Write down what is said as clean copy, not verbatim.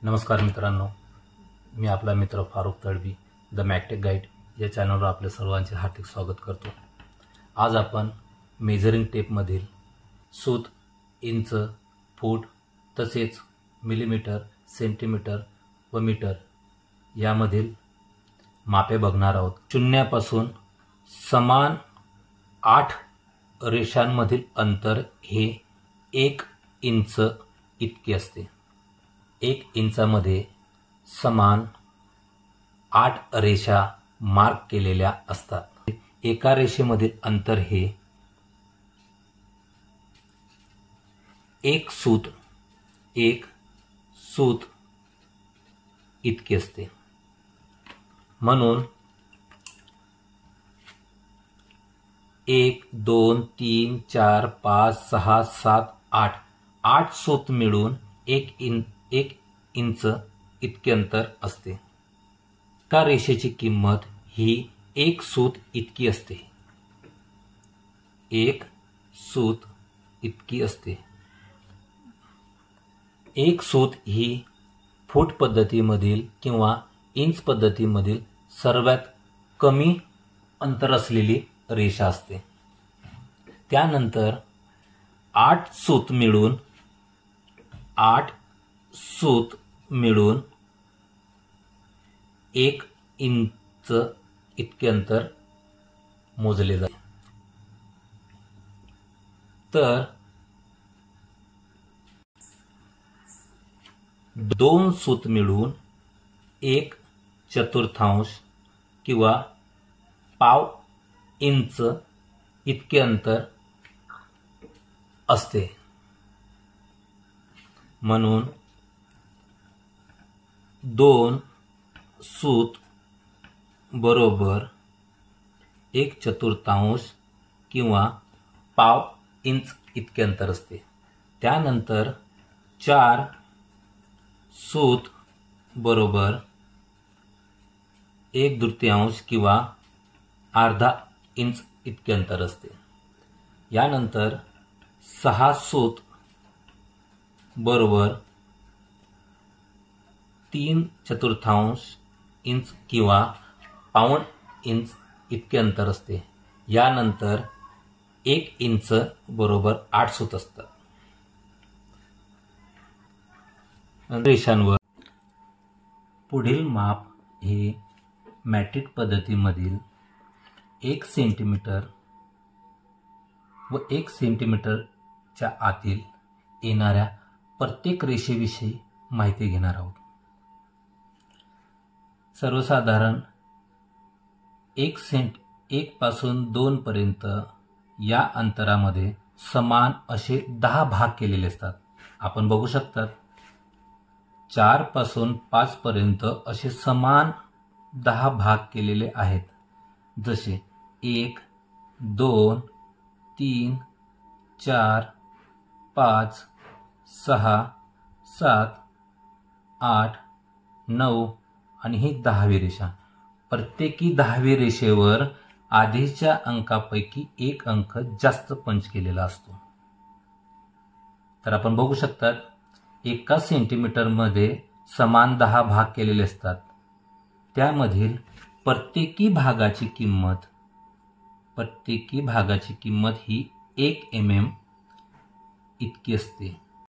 नमस्कार मित्रांनो, मी आपला मित्र फारुख तडवी द मॅकटेक गाईड या चॅनलवर आपले सर्वांचे हार्दिक स्वागत करतो। आज आपण मेजरिंग टेपमधील सूत, इंच, फूट तसेच मिलीमीटर, सेंटीमीटर व मीटर यामधील मापे बघणार आहोत। शून्यापासून समान 8 रेषांमधील अंतर हे 1 इंच इतके असते। 1 इंचामध्ये समान 8 रेषा मार्क केलेल्या असतात। एका रेषेमधील अंतर हे एक सूत इतके असते। म्हणून 1 2 3 4 5 6 7 8 सूत मिळून 1 इंच इतके अंतर असते। का रेषेची किंमत ही 1 सूत इतकी असते। 1 सूत इतकी असते। 1 सूत ही फूट पद्धतीमधील किंवा इंच पद्धतीमधील सर्वात कमी अंतर असलेली रेषा असते। त्यानंतर 8 सूत मिळून 1 इंच इतके अंतर मोजले जाते। तर 2 सूत मिळून 1/4 किंवा पाव इंच इतके अंतर असते। म्हणून 2 सूत बरोबर 1/4 किंवा पाव इंच इतके अंतर असते। त्यानंतर 4 सूत बरोबर 1/2 किंवा अर्धा इंच इतके अंतर असते। यानंतर 6 सूत बरोबर 3/4 इंच किंवा पाऊण इंच इतके अंतर असते। यानंतर 1 इंच बरोबर 8 सूत असतात। रेषांवर पुढील माप हे मॅट्रिक पद्धतीमधील 1 सेंटीमीटर व 1 सेंटीमीटरच्या आतील येणाऱ्या प्रत्येक रेषेविषयी माहिती घेणार आहोत। सर्वसाधारण 1 पासून 2 पर्यंत या अंतरामध्ये समान असे 10 भाग केलेले असतात। आपण बघू शकतात 4 पासून 5 पर्यंत असे समान 10 भाग केलेले आहेत। जसे 1 2 3 4 5 6 7 8 9 आणि ही 10वी रेषा। प्रत्येकी 10वी रेषेवर आधीच्या अंकापैकी 1 अंक जास्त पंच केलेला असतो। तर आपण बघू शकतात 1 सेंटीमीटर मध्ये समान 10 भाग केलेले असतात। त्यामधील प्रत्येकी भागाची किंमत ही 1 mm इतकी असते।